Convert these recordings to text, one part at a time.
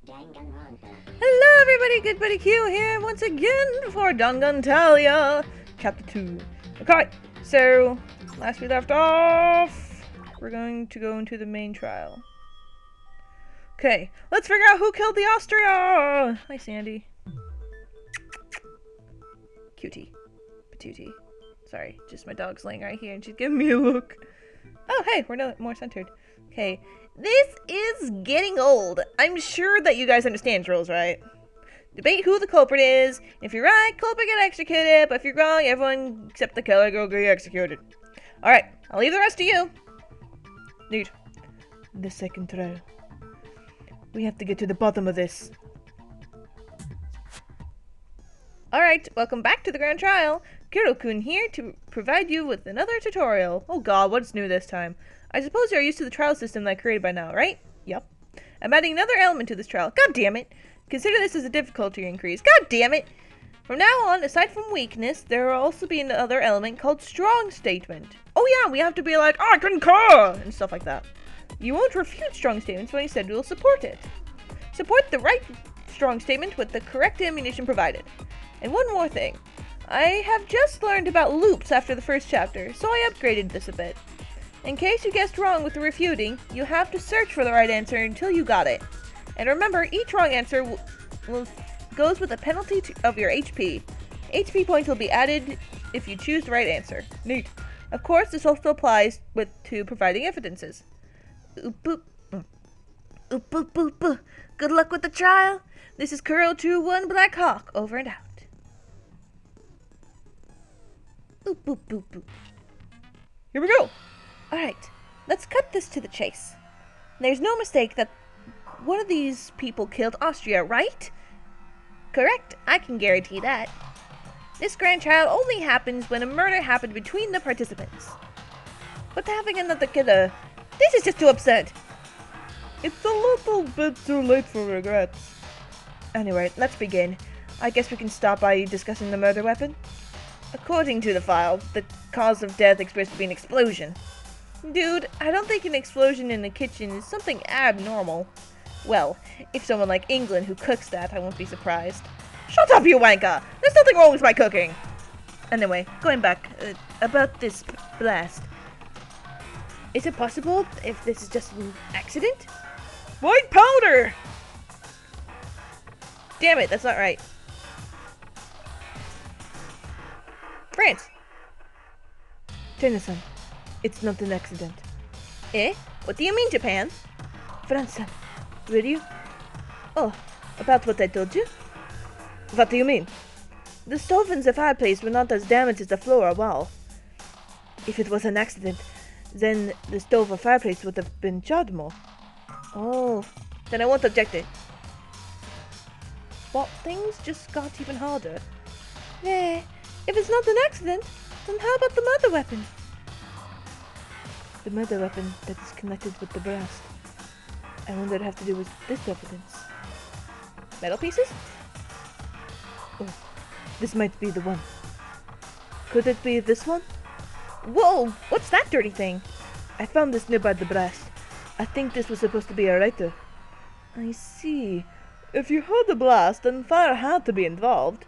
Hello everybody, Good Buddy Q here once again for Dangantalia, Chapter 2. Okay, so, last we left off, we're going to go into the main trial. Okay, let's figure out who killed the Austria! Hi Sandy. Cutie. Patootie. Sorry, just my dog's laying right here and she's giving me a look. Oh hey, we're no more centered. Okay, this is getting old. I'm sure that you guys understand rules, right? Debate who the culprit is. If you're right, culprit get executed, but if you're wrong, everyone except the killer go get executed. Alright, I'll leave the rest to you. Dude, the second trial. We have to get to the bottom of this. Alright, welcome back to the grand trial. Kiro-kun here to provide you with another tutorial. Oh god, what's new this time? I suppose you're used to the trial system that I created by now, right? Yep. I'm adding another element to this trial. God damn it! Consider this as a difficulty increase. God damn it! From now on, aside from weakness, there will also be another element called strong statement. Oh yeah, we have to be like, I concur! And stuff like that. You won't refute strong statements, but instead we'll support it. Support the right strong statement with the correct ammunition provided. And one more thing. I have just learned about loops after the first chapter, so I upgraded this a bit. In case you guessed wrong with the refuting, you have to search for the right answer until you got it. And remember, each wrong answer goes with a penalty of your HP. HP points will be added if you choose the right answer. Neat. Of course, this also applies to providing evidences. Oop boop. Oop boop boop boop. Good luck with the trial. This is Kuro 2-1 Black Hawk. Over and out. Boop boop boop boop. Here we go! Alright, let's cut this to the chase. There's no mistake that one of these people killed Austria, right? Correct, I can guarantee that. This grand trial only happens when a murder happened between the participants. But having another killer, this is just too absurd. It's a little bit too late for regrets. Anyway, let's begin. I guess we can start by discussing the murder weapon. According to the file, the cause of death expressed to be an explosion. Dude, I don't think an explosion in the kitchen is something abnormal. Well, if someone like England who cooks that, I won't be surprised. Shut up, you wanker! There's nothing wrong with my cooking! Anyway, going back, about this blast. Is it possible if this is just an accident? White powder! Damn it, that's not right. France! Tennyson. It's not an accident. Eh? What do you mean, Japan? France, will you? Oh, about what I told you? What do you mean? The stove and the fireplace were not as damaged as the floor or wall. If it was an accident, then the stove or fireplace would have been charred more. Oh, then I won't object it. But things just got even harder. Eh, if it's not an accident, then how about the murder weapon? The murder weapon that is connected with the blast. I wonder what it have to do with this evidence. Metal pieces? Oh, this might be the one. Could it be this one? Whoa, what's that dirty thing? I found this nearby the blast. I think this was supposed to be a lighter. I see. If you heard the blast, then fire had to be involved.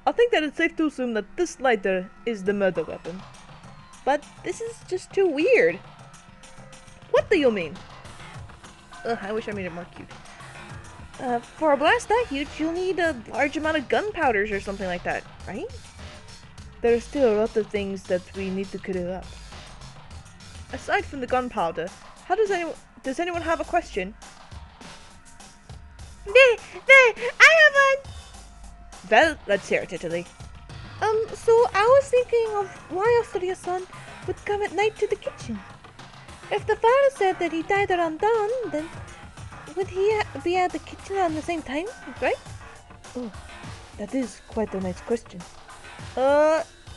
I think that it's safe to assume that this lighter is the murder weapon. But this is just too weird. What do you mean? Ugh, I wish I made it more cute. For a blast that huge, you'll need a large amount of gunpowders or something like that, right? There are still a lot of things that we need to clear up. Aside from the gunpowder, does anyone have a question? I have one! Well, let's hear it, Italy. So I was thinking of why Austria-san would come at night to the kitchen. If the father said that he died around dawn, then would he be at the kitchen at the same time, right? Oh, that is quite a nice question.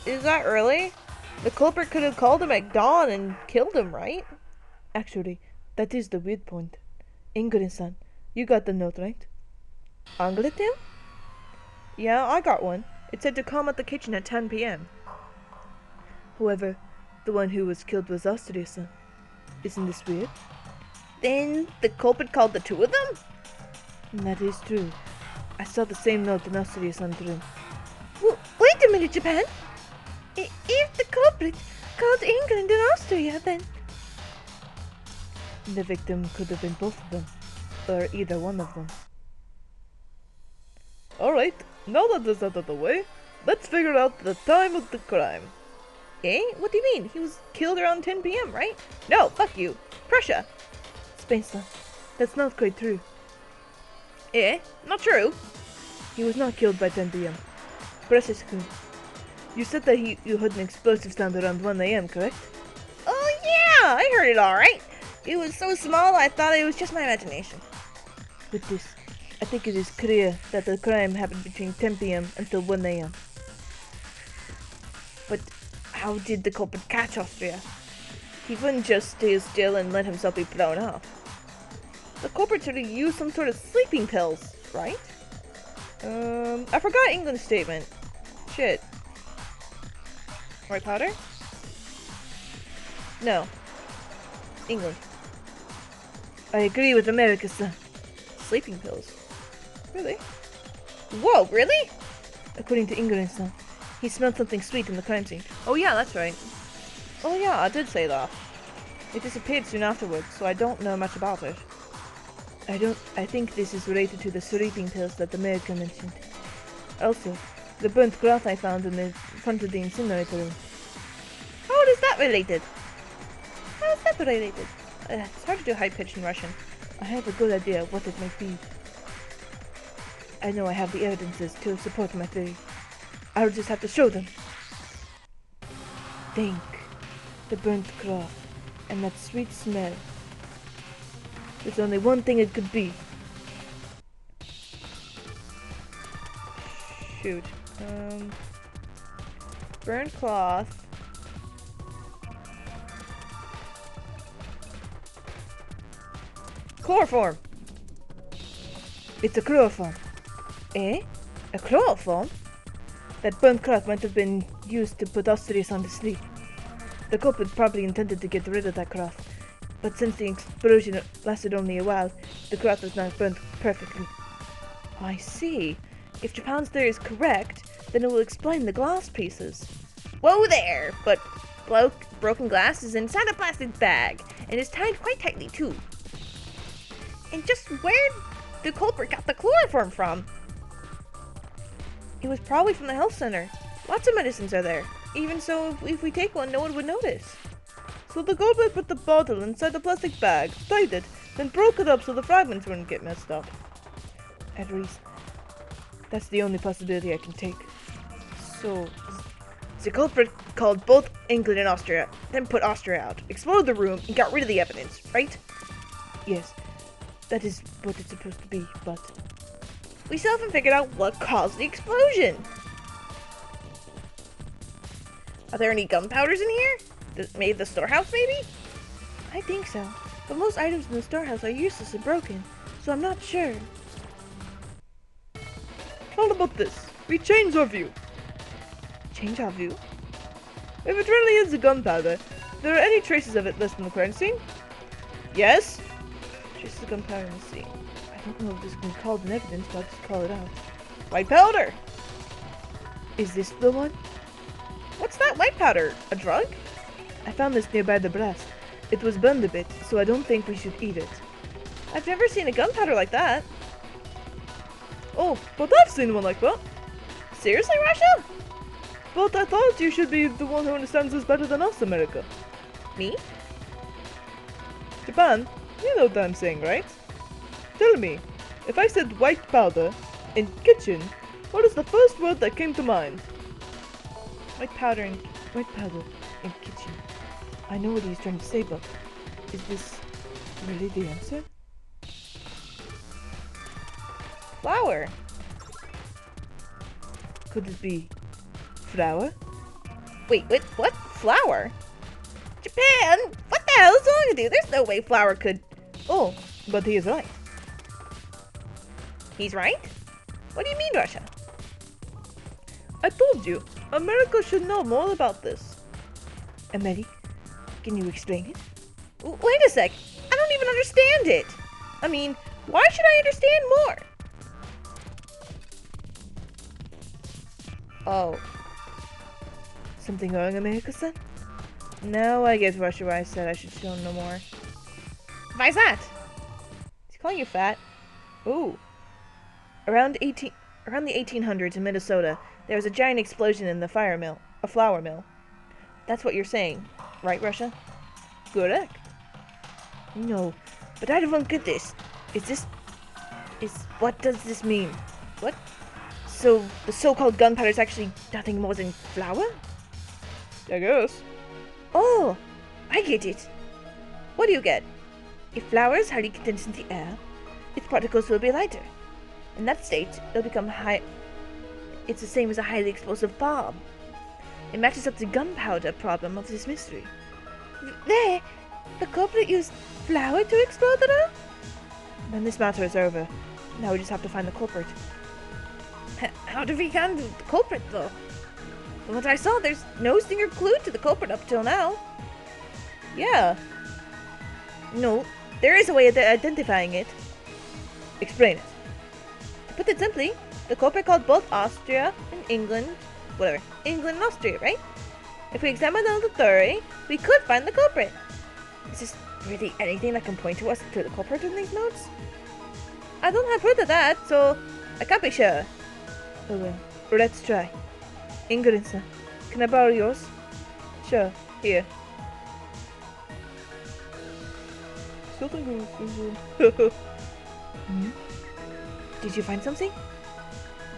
Is that really? The culprit could have called him at dawn and killed him, right? Actually, that is the weird point. Ingrid-san, you got the note, right? Angleton? Yeah, I got one. It said to come at the kitchen at 10 p.m. However, the one who was killed was Austria-san. Isn't this weird? Then the culprit called the two of them? That is true. I saw the same note in Austria's on the room. Wait a minute, Japan! If the culprit called England and Austria, then... The victim could have been both of them, or either one of them. Alright, now that that's out of the way, let's figure out the time of the crime. Eh? What do you mean? He was killed around 10 p.m., right? No, fuck you. Prussia. Spencer, that's not quite true. Eh? Not true? He was not killed by 10 p.m. Precious-kun, you said that you heard an explosive sound around 1 a.m., correct? Oh yeah, I heard it alright. It was so small I thought it was just my imagination. With this, I think it is clear that the crime happened between 10 p.m. until 1 a.m. But how did the culprit catch Austria? He wouldn't just stay still and let himself be blown off. The culprit should have used some sort of sleeping pills, right? I forgot England's statement. Shit. White powder? No. England. I agree with America, sir. Sleeping pills? Really? Whoa, really? According to England, sir, he smelled something sweet in the crime scene. Oh yeah, that's right. Oh yeah, I did say that. It disappeared soon afterwards, so I don't know much about it. I think this is related to the sleeping pills that America mentioned. Also, the burnt cloth I found in the front of the incinerator room. How is that related? How is that related? It's hard to do high-pitched in Russian. I have a good idea of what it might be. I know I have the evidences to support my theory. I'll just have to show them. Think. The burnt cloth. And that sweet smell. There's only one thing it could be. Shoot. Burnt cloth. Chloroform! It's a chloroform. Eh? A chloroform? That burnt cloth might have been used to put Austrias on to sleep. The culprit probably intended to get rid of that cloth, but since the explosion lasted only a while, the cloth was not burnt perfectly. I see. If Japan's theory is correct, then it will explain the glass pieces. Whoa there! But broken glass is inside a plastic bag, and is tied quite tightly too. And just where the culprit got the chloroform from? It was probably from the health center. Lots of medicines are there. Even so, if we take one, no one would notice. So the culprit put the bottle inside the plastic bag, tied it, then broke it up so the fragments wouldn't get messed up. At least, that's the only possibility I can take. So, the culprit called both England and Austria, then put Austria out, exploded the room, and got rid of the evidence, right? Yes, that is what it's supposed to be, but... we still haven't figured out what caused the explosion! Are there any gunpowders in here? Maybe the storehouse, maybe? I think so, but most items in the storehouse are useless and broken, so I'm not sure. How about this? We change our view. Change our view? If it really is a gunpowder, there are any traces of it left in the crime scene? Yes? Traces of gunpowder in the scene. I don't know if this can be called an evidence, but I'll just call it out. White powder! Is this the one? What's that white powder? A drug? I found this nearby the blast. It was burned a bit, so I don't think we should eat it. I've never seen a gunpowder like that. Oh, but I've seen one like that. Seriously, Russia? But I thought you should be the one who understands this better than us, America. Me? Japan, you know what I'm saying, right? Tell me, if I said white powder in kitchen, what is the first word that came to mind? White powder in kitchen. I know what he's trying to say, but is this really the answer? Flour. Could it be flour? Wait, what? Flour? Japan? What the hell is wrong with you? There's no way flour could... Oh, but he is right. He's right? What do you mean, Russia? I told you, America should know more about this. America? Can you explain it? Wait a sec. I don't even understand it. I mean, why should I understand more? Oh. Something wrong, America-san? Now I get Russia why I said I should show no more. Why's that? He's calling you fat. Ooh. Around the 1800s in Minnesota, there was a giant explosion in the flour mill. That's what you're saying, right, Russia? Correct. No, but I don't get this. What does this mean? What? So, the so-called gunpowder is actually nothing more than flour? I guess. Oh, I get it. What do you get? If flour is highly condensed in the air, its particles will be lighter. In that state, it'll become it's the same as a highly explosive bomb. It matches up the gunpowder problem of this mystery. There! The culprit used flour to explode the bomb? Then this matter is over. Now we just have to find the culprit. How do we find the culprit, though? From what I saw, there's no single clue to the culprit up till now. Yeah. No, there is a way of identifying it. Explain it. To put it simply, the culprit called both Austria and England, England and Austria, right? If we examine them thoroughly, we could find the culprit. Is this really anything that can point to us to the culprit in these notes? I don't have proof of that, so I can't be sure. Oh well, let's try. England, sir. Can I borrow yours? Sure, here. Did you find something?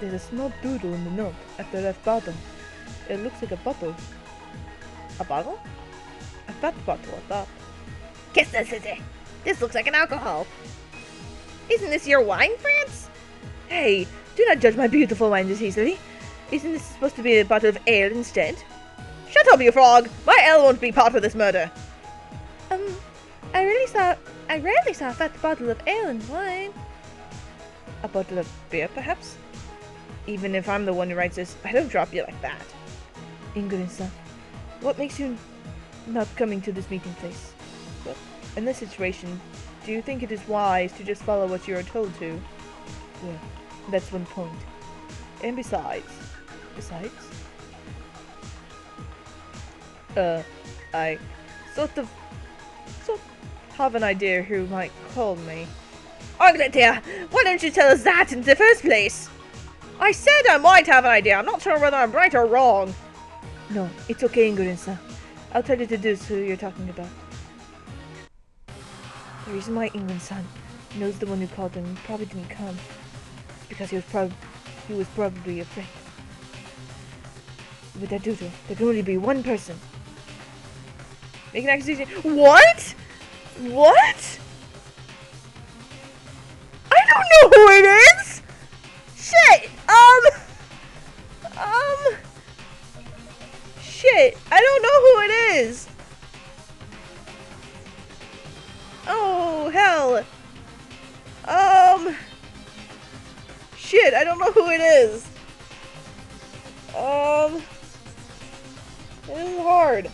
There's a small doodle in the note at the left bottom. It looks like a bottle. A bottle? A fat bottle, I thought. Kiss this, this looks like an alcohol. Isn't this your wine, France? Hey, do not judge my beautiful wine this easily. Isn't this supposed to be a bottle of ale instead? Shut up, you frog! My ale won't be part of this murder. I rarely saw a fat bottle of ale and wine. A bottle of beer, perhaps? Even if I'm the one who writes this, I don't drop you like that. Ingrid-san, what makes you not coming to this meeting place? Well, in this situation, do you think it is wise to just follow what you are told to? Well, that's one point. And besides... I sort of have an idea who might call me. Dangantalia, why don't you tell us that in the first place? I said I might have an idea. I'm not sure whether I'm right or wrong. No, it's okay, Ingrid-san. I'll tell you to do who you're talking about. The reason why Ingrid-san knows the one who called him probably didn't come is because he was probably afraid. With that doodle, there can only be one person. Make an accusation. What? What? I don't know who it is! Shit! Shit! I don't know who it is! Oh, hell! Shit, I don't know who it is! This is hard.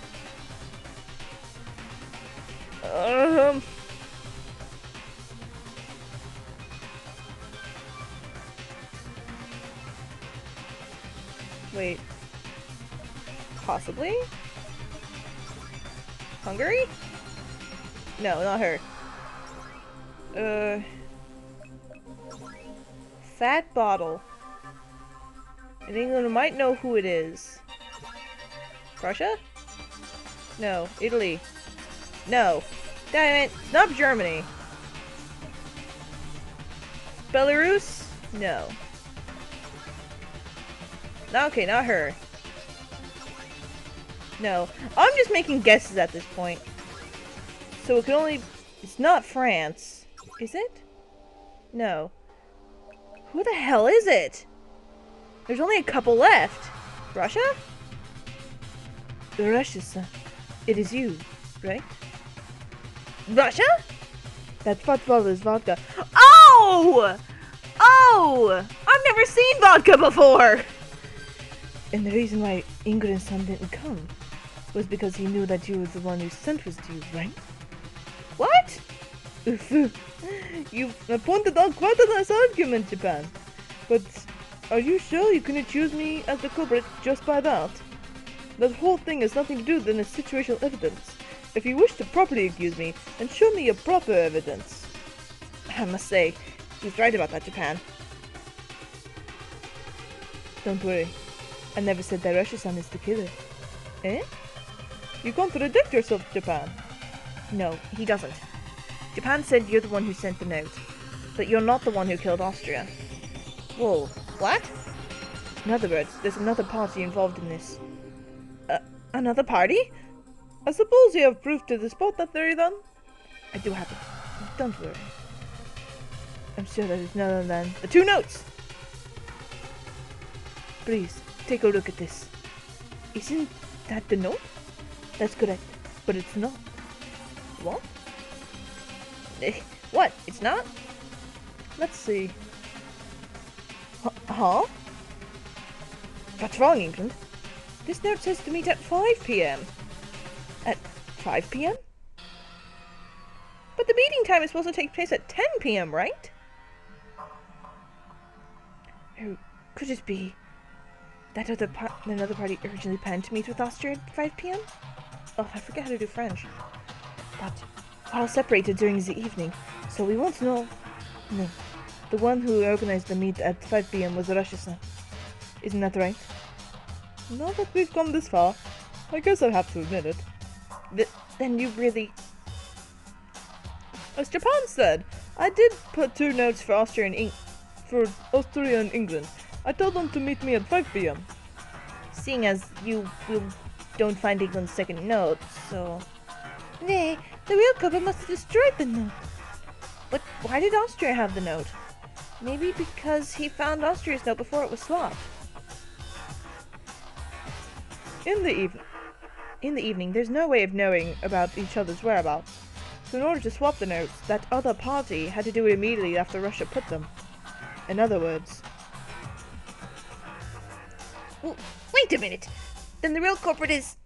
Wait. Possibly? Hungary? No, not her. Fat bottle. In England, we might know who it is. Russia? No. Italy? No. Damn it! It's not Germany. Belarus? No. Okay, not her. No. I'm just making guesses at this point. So it can only... It's not France. Is it? No. Who the hell is it? There's only a couple left. Russia? Russia, son. It is you, right? Russia? That fat bottle is vodka. Oh! Oh! I've never seen vodka before! And the reason why Ingrid-san didn't come was because he knew that you were the one who sent was to you, right? What? You pointed out quite a nice argument, Japan. But Are you sure you can accuse me as the culprit just by that? That whole thing has nothing to do with the situational evidence. If you wish to properly accuse me, then show me your proper evidence. I must say, he's right about that, Japan. Don't worry. I never said that Russia-san is the killer. Eh? You contradict yourself, Japan. No, he doesn't. Japan said you're the one who sent the note, but you're not the one who killed Austria. Whoa, what? In other words, there's another party involved in this. Another party? I suppose you have proof to support that theory, then? I do have it. Don't worry. I'm sure that is none other than the 2 notes! Please, take a look at this. Isn't that the note? That's correct, but it's not. What? What? It's not? Let's see. Huh? What's wrong, England? This note says to meet at 5 p.m. At 5 p.m.? But the meeting time is supposed to take place at 10 p.m., right? Or could it be that another party originally planned to meet with Austria at 5 p.m.? Oh, I forget how to do French. But we're all separated during the evening, so we won't know. No, the one who organized the meet at 5 p.m. was Russia-san. Isn't that right? Now that we've come this far, I guess I'll have to admit it. Then you really... As Japan said, I did put 2 notes for Austria and England. I told them to meet me at 5 p.m. Seeing as you don't find England's second note, so... Nay, the real culprit must have destroyed the note. But why did Austria have the note? Maybe because he found Austria's note before it was swapped. In the evening, there's no way of knowing about each other's whereabouts. So in order to swap the notes, that other party had to do it immediately after Russia put them. In other words... Well, wait a minute! Then the real culprit is...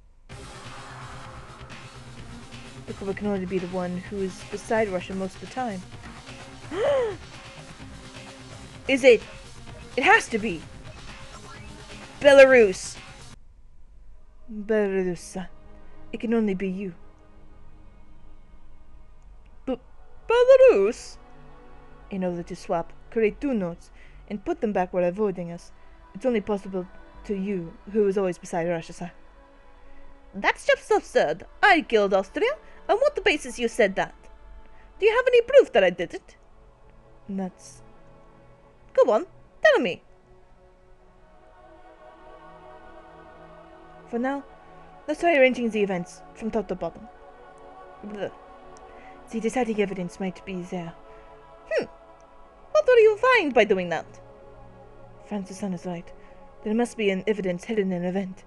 The culprit can only be the one who is beside Russia most of the time. Is it? It has to be! Belarus! Belarus. It can only be you. Belarus? In order to swap, create 2 notes, and put them back while avoiding us, it's only possible to you, who is always beside Russia, sir. That's just absurd. I killed Austria. On what basis you said that? Do you have any proof that I did it? That's... Go on, tell me. For now, let's try arranging the events from top to bottom. Blech. The deciding evidence might be there. What will you find by doing that? Francis-san is right. There must be an evidence hidden in an event.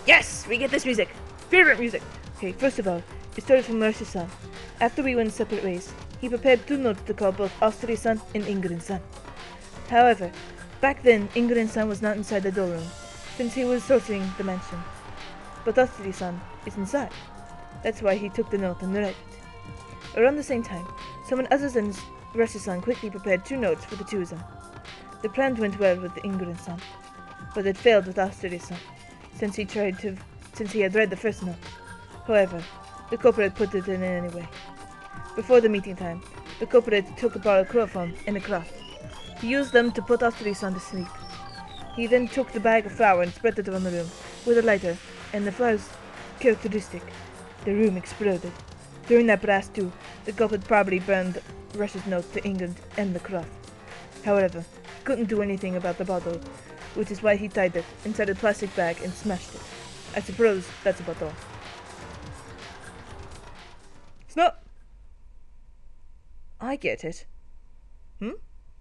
Yes! We get this music! Favorite music! Okay, first of all, it started from Russia-san. After we went separate ways, he prepared 2 notes to call both Austria-san and Ingrid-san. However, back then, Ingrid-san was not inside the doorroom, since he was sorting the mansion. But Austria-san is inside. That's why he took the note and read it. Around the same time, someone other than Russia-san quickly prepared 2 notes for the 2 of them. The plan went well with Ingrid-san, but it failed with Austria-san, since he had read the first note. However, the culprit put it in anyway. Before the meeting time, the culprit took a bottle of chloroform and a cloth. He used them to put Austria-san to sleep. He then took the bag of flour and spread it around the room with a lighter, and the flour's characteristic. The room exploded. During that blast too, the culprit probably burned Russia's note to England and the cloth. However, he couldn't do anything about the bottle, which is why he tied it inside a plastic bag and smashed it. I suppose that's about all. It's not... I get it.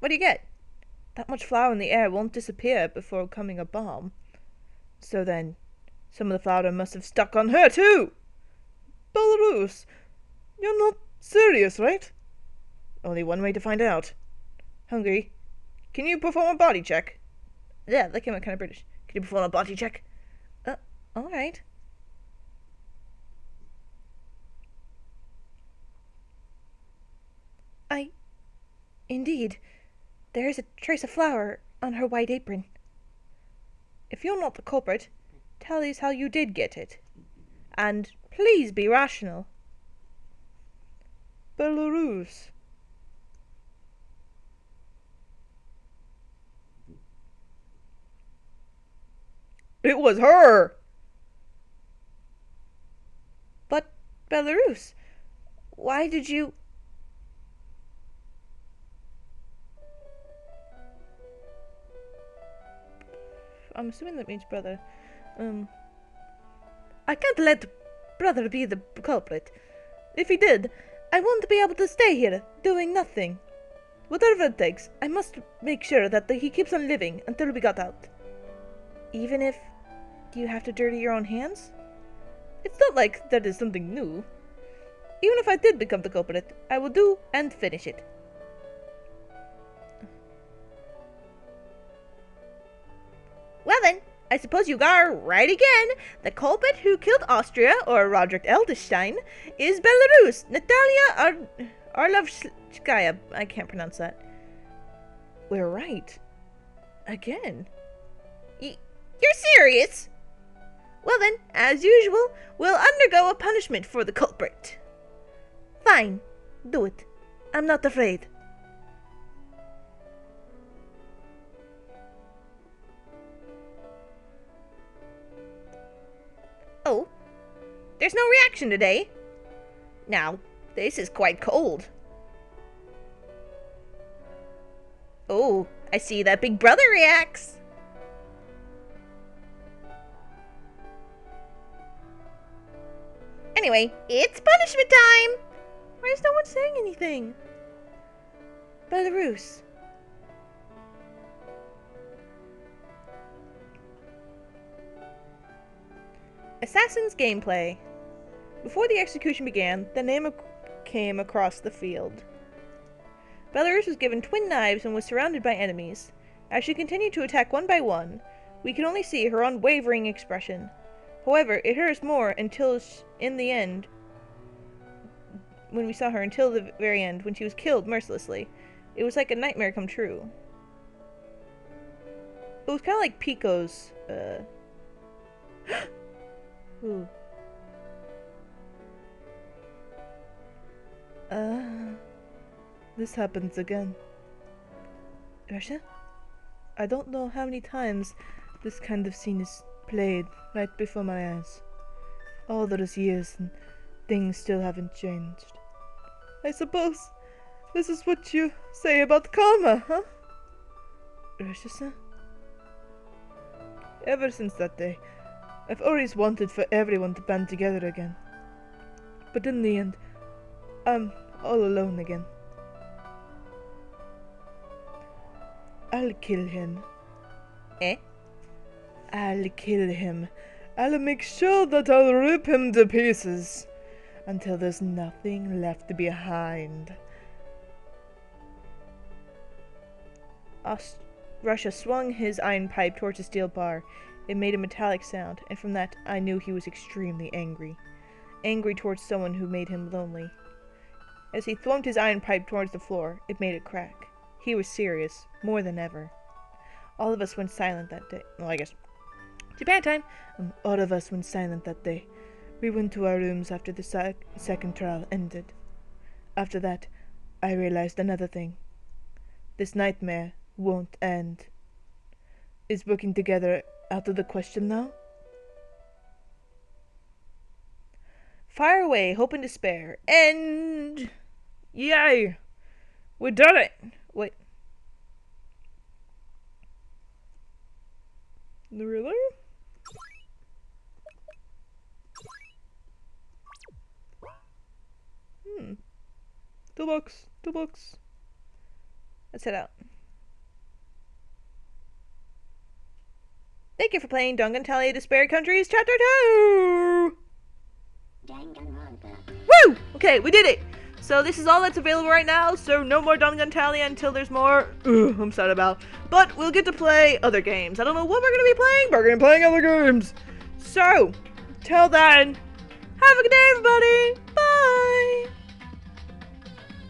What do you get? That much flour in the air won't disappear before becoming a bomb. So then, some of the flour must have stuck on her too! Belarus, you're not serious, right? Only one way to find out. Hungry, can you perform a body check? Yeah, that came out kind of British. Can you perform a body check? Alright. Indeed, there is a trace of flour on her white apron. If you're not the culprit, tell us how you did get it. And please be rational. Belarus. It was her! But, Belarus, why did you... I'm assuming that means brother. I can't let brother be the culprit. If he did, I won't be able to stay here, doing nothing. Whatever it takes, I must make sure that he keeps on living until we got out. Even if you have to dirty your own hands? It's not like that is something new. Even if I did become the culprit, I will do and finish it. Well then, I suppose you are right again. The culprit who killed Austria, or Roderick Eldestein, is Belarus, Natalia Arlovskaya. I can't pronounce that. We're right. Again. You're serious? Well then, as usual, we'll undergo a punishment for the culprit. Fine. Do it. I'm not afraid. Oh, there's no reaction today. Now, this is quite cold. Oh, I see that Big Brother reacts. Anyway, it's punishment time! Why is no one saying anything? Belarus. Assassin's gameplay. Before the execution began, the name came across the field. Belarus was given twin knives and was surrounded by enemies. As she continued to attack one by one, we could only see her unwavering expression. However, it hurt us more until in the end, when we saw her until the very end, when she was killed mercilessly. It was like a nightmare come true. It was kind of like Pico's, Ooh. This happens again. Russia? I don't know how many times this kind of scene is played right before my eyes. All those years and things still haven't changed. I suppose this is what you say about karma, huh? Russia? Ever since that day, I've always wanted for everyone to band together again. But in the end, I'm all alone again. I'll kill him. Eh? I'll kill him. I'll make sure that I'll rip him to pieces until there's nothing left behind. Russia swung his iron pipe towards a steel bar. It made a metallic sound, and from that I knew he was extremely angry. Angry towards someone who made him lonely. As he thumped his iron pipe towards the floor, it made it crack. He was serious, more than ever. All of us went silent that day. Well, I guess Japan time. All of us went silent that day. We went to our rooms after the second trial ended. After that, I realized another thing. This nightmare won't end. Is working together out of the question now? Fire away, hope and despair. And yay! We did it! Wait. Really? Two books. Let's head out. Thank you for playing Dangantalia Despair Countries Chapter 2! Woo! Okay, we did it! So this is all that's available right now, so no more Dangantalia until there's more I'm sad about. But we'll get to play other games. I don't know what we're going to be playing, but we're going to be playing other games. So, till then, have a good day everybody! Bye!